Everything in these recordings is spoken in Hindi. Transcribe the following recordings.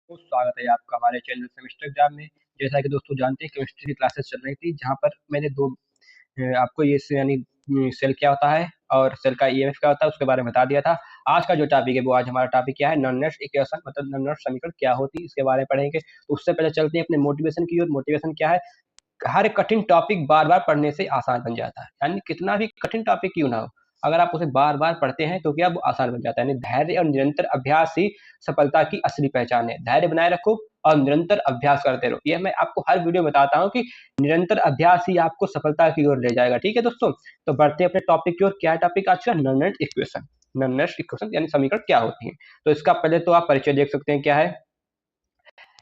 तो स्वागत है आपका हमारे चैनल सेमेस्टर एग्जाम में। जैसा कि दोस्तों जानते हैं केमिस्ट्री की क्लासेस चल रही थी, जहां पर मैंने आपको ये यानी सेल क्या होता है और सेल का ईएमएफ क्या होता है उसके बारे में बता दिया था। आज का जो टॉपिक है वो आज हमारा टॉपिक क्या है, नॉन नट्स इक्वेशन मतलब नॉन नट्स समीकरण क्या होती है, इसके बारे में पढ़ेंगे। तो उससे पहले चलते हैं अपने मोटिवेशन की ओर। मोटिवेशन क्या है? हर कठिन टॉपिक बार बार पढ़ने से आसान बन जाता है, यानी कितना भी कठिन टॉपिक क्यों ना हो, अगर आप उसे बार बार पढ़ते हैं तो क्या वो आसान बन जाता है। यानी धैर्य और निरंतर अभ्यास ही सफलता की असली पहचान है। धैर्य बनाए रखो और निरंतर अभ्यास करते रहो। यह मैं आपको हर वीडियो में बताता हूँ कि निरंतर अभ्यास ही आपको सफलता की ओर ले जाएगा। ठीक है दोस्तों, तो बढ़ते हैं अपने टॉपिक की ओर। क्या है टॉपिक आज का? Non equation. नॉन इक्वेशन यानी समीकरण क्या होती है। तो इसका पहले तो आप परिचय देख सकते हैं क्या है।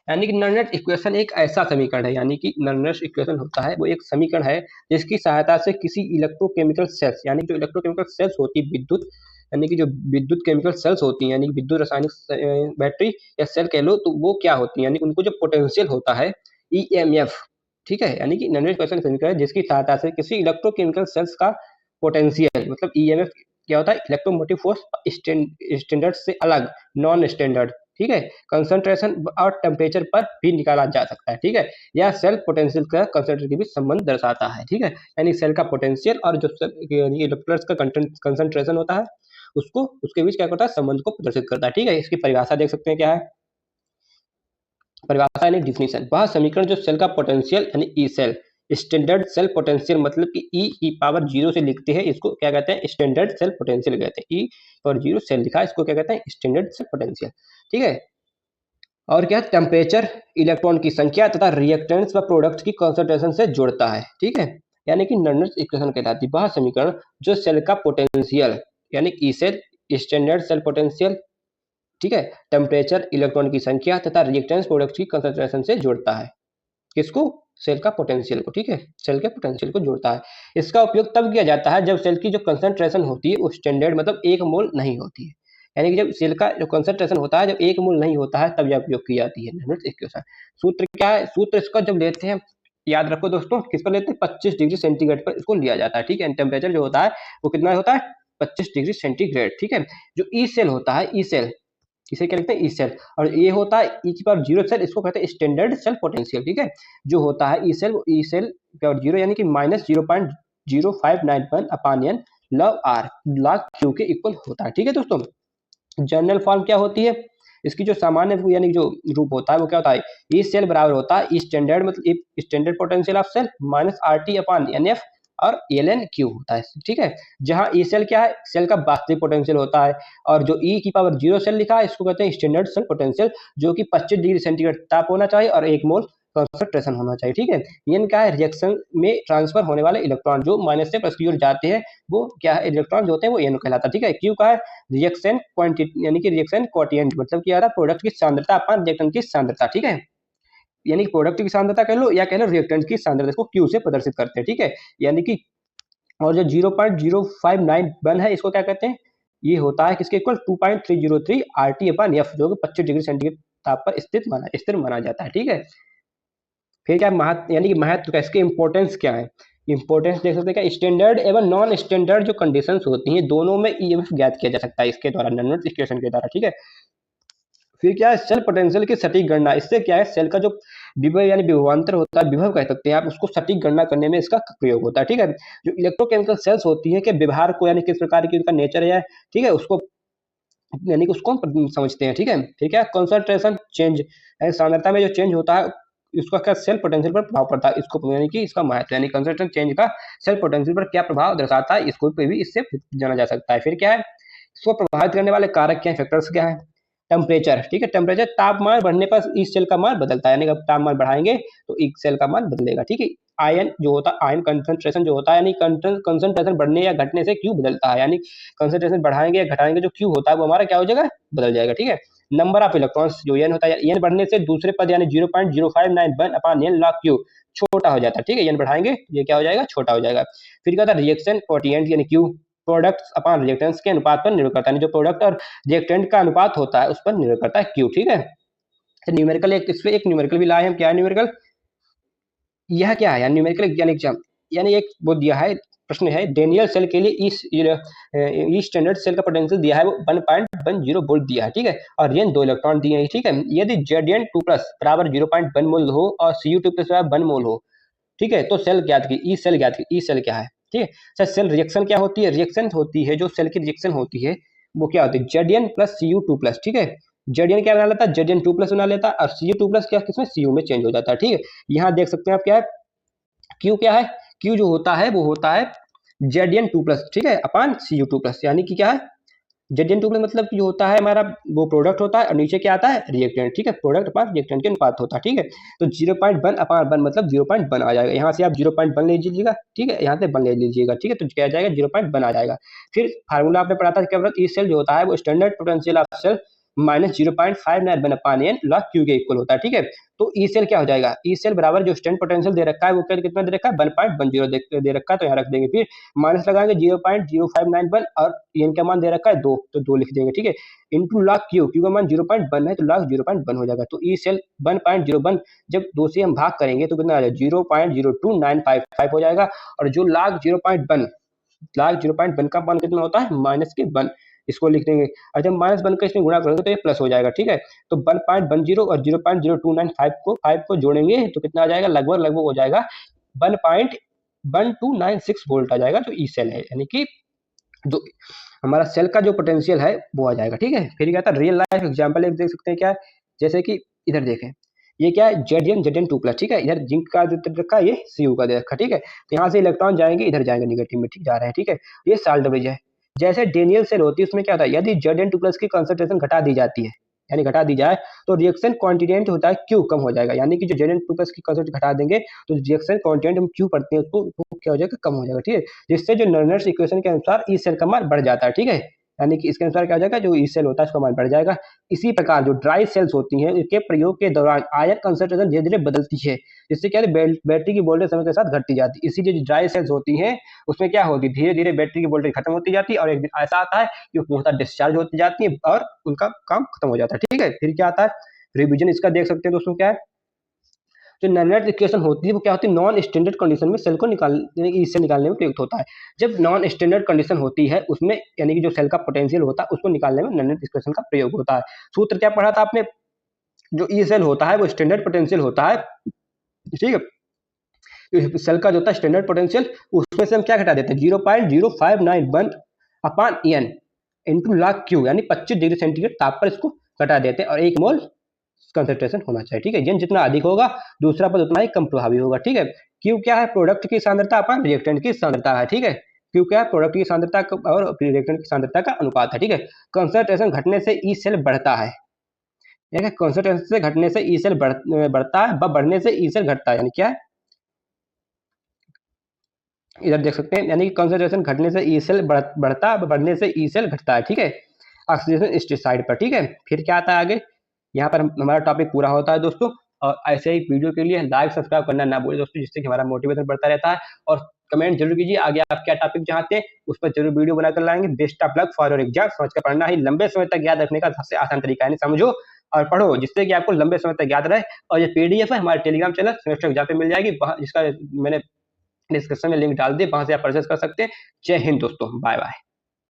यानी कि नॉन इक्वेशन एक ऐसा समीकरण है, यानी कि नॉन इक्वेशन होता है वो एक समीकरण है जिसकी सहायता से किसी इलेक्ट्रोकेमिकल सेल्स, यानी जो इलेक्ट्रोकेमिकल सेल्स होती है विद्युत, यानी कि जो विद्युत केमिकल सेल्स होती हैं, यानी विद्युत रासायनिक बैटरी या सेल कह लो, तो वो क्या होती है, यानी उनको जो पोटेंशियल होता है ईएमएफ। ठीक है, यानी कि नॉन इक्वेशन समीकरण है जिसकी सहायता से किसी इलेक्ट्रोकेमिकल सेल्स का पोटेंशियल मतलब ईएमएफ क्या होता है, इलेक्ट्रोमोटिव फोर्स स्टैंडर्ड से अलग, नॉन स्टैंडर्ड, ठीक है, कंसंट्रेशन और टेम्परेचर पर भी निकाला जा सकता है। ठीक है, यह सेल पोटेंशियल का कंसंट्रेशन के बीच संबंध दर्शाता है। ठीक है, यानी सेल का पोटेंशियल और जो इलेक्ट्रोड्स का कंसंट्रेशन होता है उसको उसके बीच क्या करता है, संबंध को प्रदर्शित करता है। ठीक है, इसकी परिभाषा देख सकते हैं क्या है। परिभाषा यानी डिफिनीशन, वह समीकरण जो सेल का पोटेंशियल यानी E cell, standard cell potential मतलब कि ई की पावर जीरो से लिखते हैं, इसको क्या कहते हैं, स्टैंडर्ड सेल पोटेंशियल कहते हैं। ई पावर जीरो सेल लिखा है, इसको क्या कहते हैं, स्टैंडर्ड सेल पोटेंशियल। ठीक है, और क्या, टेम्परेचर इलेक्ट्रॉन की संख्या तथा रिएक्टेंट्स व प्रोडक्ट की कंसंट्रेशन से जुड़ता है। ठीक है, यानी कि नॉन इक्वेशन कहलाती है वह समीकरण जो सेल का पोटेंशियल यानी E cell, standard cell potential, ठीक है, टेम्परेचर इलेक्ट्रॉन की संख्या तथा रिएक्टेंट्स प्रोडक्ट की कंसंट्रेशन से जुड़ता है। किसको? सेल का पोटेंशियल को। ठीक है, सेल के पोटेंशियल को जोड़ता है। इसका उपयोग तब किया जाता है जब सेल की जो कंसंट्रेशन होती है वो स्टैंडर्ड मतलब 1 मोल नहीं होती है। यानी कि जब सेल का जो कंसंट्रेशन होता है जब 1 मोल नहीं होता है तब यह उपयोग की जाती है नॉन इक्वेशन। सूत्र क्या है? सूत्र इसका जब लेते हैं, याद रखो दोस्तों, किसको लेते हैं, 25 डिग्री सेंटीग्रेड पर इसको लिया जाता है। ठीक है, टेम्परेचर जो होता है वो कितना होता है, 25 डिग्री सेंटीग्रेड। ठीक है, जो ई सेल होता है, ई सेल, इसे क्या लिखते हैं, ई सेल, और ये होता है ई की पावर जीरो सेल, इसको कहते हैं स्टैंडर्ड सेल पोटेंशियल। ठीक है, जो होता है ई सेल, वो ई सेल पावर जीरो यानी कि -0.0591 अपान एन लव आर लॉग क्यू के इक्वल होता है। ठीक है दोस्तों, जनरल फॉर्म क्या होती है इसकी, जो सामान्य यानी जो रूप होता है वो क्या होता है, ई सेल बराबर होता है ई स्टैंडर्ड मतलब standard potential of cell minus R T upon N F और एल एन क्यू होता है। ठीक है, जहां ई सेल क्या है, सेल का वास्तविक पोटेंशियल होता है, और जो ई की पावर जीरो सेल लिखा है इसको कहते हैं स्टैंडर्ड सेल पोटेंशियल, जो कि 25 डिग्री सेंटीग्रेड ताप होना चाहिए और 1 मोल कंसंट्रेशन होना चाहिए। ठीक है, एन क्या है, रिएक्शन में ट्रांसफर होने वाले इलेक्ट्रॉन जो माइनस से प्लस की ओर जाते हैं वो क्या है, इलेक्ट्रॉन जो होते हैं वो एन कहलाता है। ठीक है, क्यू का है रिएक्शन क्वांटिटी यानी कि रिएक्शन कोएफिशिएंट मतलब क्या है, प्रोडक्ट की सांद्रता अपान रिएक्टेंट की सांद्रता। ठीक है, यानी कि प्रोडक्ट की सांद्रता कह लो या कह लो रिएक्टेंट की सांद्रता, इसको क्यू से प्रदर्शित करते हैं। ठीक है, यानी कि और जो 0.0591 है इसको क्या कहते हैं, ये होता है किसके equal, 2.303 are T upon F, जो कि 25 डिग्री सेंटीग्रेड ताप पर स्थिर माना जाता है। ठीक है, फिर क्या महत्व, यानी कि महत्व का, इसके इंपॉर्टेंस क्या है, इंपॉर्टेंस देख सकते हैं क्या, स्टैंडर्ड एवं नॉन स्टैंडर्ड जो कंडीशंस होती हैं दोनों में ईएमएफ ज्ञात किया जा सकता है इसके द्वारा, नॉन इक्वेशन के द्वारा। ठीक है, फिर क्या है, सेल पोटेंशियल की सटीक गणना, इससे क्या है, सेल का जो विभव यानी विभवांतर होता है, विभव कह सकते हैं आप, उसको सटीक गणना करने में इसका प्रयोग होता है। ठीक है, जो इलेक्ट्रोकेमिकल सेल्स होती हैं के व्यवहार को यानी किस प्रकार की उनका नेचर है, ठीक है, उसको यानी कि उसको हम समझते हैं। ठीक है, ठीक है, कंसंट्रेशन चेंज सांद्रता में जो चेंज होता है इसका क्या सेल पोटेंशियल पर प्रभाव पड़ता है, इसको यानी कि इसका महत्व यानी कंसंट्रेशन चेंज का सेल पोटेंशियल पर क्या प्रभाव दर्शाता है, इसको भी इससे जाना जा सकता है। फिर क्या है, इसको प्रभावित करने वाले कारक क्या है, फैक्टर्स क्या है, टेम्परेचर। ठीक है, टेम्परेचर तापमान बढ़ने पर इस सेल का मान बदलता है, यानी कि तापमान बढ़ाएंगे तो एक सेल का मान बदलेगा। ठीक है, आयन जो होता है, आयन कंसंट्रेशन जो होता है यानी कंसंट्रेशन बढ़ने या घटने से क्यू बदलता है, यानी कंसंट्रेशन बढ़ाएंगे या घटाएंगे जो क्यू होता है वो हमारा क्या हो जाएगा, बदल जाएगा। ठीक है, नंबर ऑफ इलेक्ट्रॉन्स जो एन होता है, एन बढ़ने से दूसरे पद यानी 0.0591 अपान एन लॉग क्यू छोटा हो जाता है। ठीक है, एन बढ़ाएंगे ये क्या हो जाएगा, छोटा हो जाएगा। फिर क्या होता है, रिएक्शन कोएफिशिएंट यानी क्यू प्रोडक्ट्स अपान रिएक्टेंट्स के अनुपात पर निर्भर करता है, जो प्रोडक्ट और रिएक्टेंट का अनुपात होता है उस पर निर्भर करता है क्यू। ठीक है, न्यूमेरिकल एक इसमें एक न्यूमेरिकल भी लाए हम, क्या है न्यूमेरिकल, यह क्या है यानी न्यूमेरिकल यानी एक वो दिया है प्रश्न है, डेनियल सेल के लिए ई स्टैंडर्ड सेल का पोटेंशियल दिया है वो 1.10 वोल्ट दिया है, ठीक है, और रेंज 2 इलेक्ट्रॉन दिए हैं, ठीक है। यदि Zn2+ बराबर 0.1 मोल हो और Cu2+ बराबर 1 मोल हो, ठीक है, तो सेल ज्ञात की, ई सेल ज्ञात की। ई सेल क्या है, ठीक है। सर सेल रिएक्शन क्या होती है, रिएक्शन होती है, जो सेल की रिएक्शन होती है वो क्या होती है, Zn+Cu2+, ठीक है। Zn क्या बना लेता है, Zn2+ बना लेता है, और Cu2+ क्या किसमें, Cu में चेंज हो जाता है, ठीक है। यहाँ देख सकते हैं आप क्या है, Q क्या है, Q जो होता है वो होता है Zn2+, ठीक है, अपान Cu2+, यानी कि क्या है, Zn2+ मतलब जो होता है हमारा वो प्रोडक्ट होता है, और नीचे क्या आता है, रिएक्टेंट, ठीक है, प्रोडक्ट अपान रिएक्टेंट के अनुपात होता है, ठीक है। तो 0.1 अपान 1 मतलब 0.1 आ जाएगा, यहाँ से आप 0.1 ले लीजिएगा, ठीक है, यहाँ से 1 ले लीजिएगा, ठीक है, तो क्या आ जाएगा, 0.1 आ जाएगा। फिर फार्मूला आपने पढ़ा था क्या, ई सेल जो होता है वो standard potential of cell -0.591 upon n log Q के इक्वल होता है, ठीक है। तो ई सेल क्या हो जाएगा, ई सेल बराबर जो स्टैंड पोटेंशियल दे रखा है वो कितना दे रखा है, 1.10 दे रखा है, तो यहाँ रख देंगे, फिर माइनस लगाएंगे 0.0591 और n का मान दे रखा है 2, तो 2 लिख देंगे, ठीक है, इंटू log Q, Q का मान 0.1 है तो log 0.1 हो जाएगा। तो ई सेल 1.01 जब 2 से हम भाग करेंगे तो कितना आ जाएगा, 0.02955 हो जाएगा, और जो log 0.1 का मान कितना होता है, -1, इसको लिख देंगे, और जब -1 का इसमें गुणा करोगे तो ये प्लस हो जाएगा, ठीक है। तो 1.10 और 0.0295 को जोड़ेंगे तो कितना आ जाएगा, लगभग हो जाएगा 1.1296 वोल्ट आ जाएगा, जो ई सेल है, यानी कि जो हमारा सेल का जो पोटेंशियल है वो आ जाएगा, ठीक है। फिर क्या था, रियल लाइफ एग्जांपल एक देख सकते हैं क्या है, जैसे कि इधर देखें, ये क्या है, Zn2+, ठीक है, इधर जिंक का जो दे रखा है, ये Cu का दे रखा है, ठीक है। तो यहाँ से इलेक्ट्रॉन जाएंगे, इधर जाएंगे, निगेटिव में, ठीक जा रहे हैं, ठीक है। ये साल्ट ब्रिज है। जैसे डेनियल सेल होती है उसमें क्या होता है, यदि Zn2+ की कंसंट्रेशन घटा दी जाती है, यानी घटा दी जाए, तो रिएक्शन क्वांटिटेंट होता है Q कम हो जाएगा, यानी कि जो Zn2+ की कंसंट्रेशन घटा देंगे तो रिएक्शन क्वांटिटेंट हम Q पढ़ते हैं उसको, वो क्या हो जाएगा, कम हो जाएगा, ठीक है। जिससे जो नर्नर्स इक्वेशन के अनुसार ई सेल का मान बढ़ जाता है, ठीक है, यानी कि इसके अनुसार क्या हो जाएगा, जो ई सेल होता है उसका मान बढ़ जाएगा। इसी प्रकार जो ड्राई सेल्स होती हैं इनके प्रयोग के दौरान आयन कंसंट्रेशन धीरे धीरे बदलती है, जिससे क्या है, बैटरी की वोल्टेज समय के साथ घटती जाती है। इसीलिए जो ड्राई सेल्स होती हैं उसमें क्या होती है, धीरे धीरे बैटरी की वोल्टेज खत्म होती जाती है, और एक दिन ऐसा आता है कि वो पूर्णतः डिस्चार्ज होती जाती है और उनका काम खत्म हो जाता है, ठीक है। फिर क्या आता है, रिविजन इसका देख सकते हैं दोस्तों, क्या है, जो नैनोनेट इक्वेशन होती है वो क्या होती है, नॉन स्टैंडर्ड कंडीशन में सेल को निकालने, इससे निकालने में प्रयुक्त होता है। जब नॉन स्टैंडर्ड कंडीशन होती है उसमें, यानी कि जो सेल का पोटेंशियल होता है उसको निकालने में नैनोनेट इक्वेशन का प्रयोग होता है। सूत्र क्या पढ़ा था आपने, जो ई सेल होता है वो स्टैंडर्ड पोटेंशियल होता है, ठीक है। सेल का जो होता है स्टैंडर्ड पोटेंशियल, उसमें से हम क्या घटा देते हैं, 0.0591 upon N into log Q, यानी 25 डिग्री सेंटीग्रेड ताप पर इसको घटा देते हैं, और 1 मोल कंसंट्रेशन होना चाहिए, ठीक है। एन जितना अधिक होगा दूसरा पद उतना ही कम प्रभावी होगा, ठीक है। क्यू क्या है, प्रोडक्ट की सांद्रता अपन रिएक्टेंट की सांद्रता है, ठीक है। क्यू क्या है, प्रोडक्ट की सांद्रता और रिएक्टेंट की सांद्रता का अनुपात है, ठीक है। कंसंट्रेशन घटने से ई सेल बढ़ता है, यानी कंसंट्रेशन से घटने से ई सेल बढ़ता है, बढ़ने से ई सेल घटता है, यानी क्या है, इधर देख सकते हैं, यानी कि कंसंट्रेशन घटने से ई सेल बढ़ता है, बढ़ने से ई सेल घटता है, ठीक है, ऑक्सीडेशन साइड पर, ठीक है। फिर क्या आता है आगे, यहाँ पर हमारा टॉपिक पूरा होता है दोस्तों। और ऐसे ही वीडियो के लिए लाइक सब्सक्राइब करना ना भूलें दोस्तों, जिससे कि हमारा मोटिवेशन बढ़ता रहता है। और कमेंट जरूर कीजिए आगे आप क्या टॉपिक चाहते हैं, उस पर जरूर वीडियो बनाकर लाएंगे। Best of luck for your exam. समझ कर पढ़ना ही लंबे समय तक याद रखने का सबसे आसान तरीका है, समझो और पढ़ो, जिससे कि आपको लंबे समय तक याद रहे। और ये पीडीएफ है हमारे टेलीग्राम चैनल सेमेस्टर एग्जाम पे मिल जाएगी, जिसका मैंने डिस्क्रिप्शन में लिंक डाल दी, वहां से आप परचेस कर सकते हैं। जय हिंद दोस्तों, बाय बाय।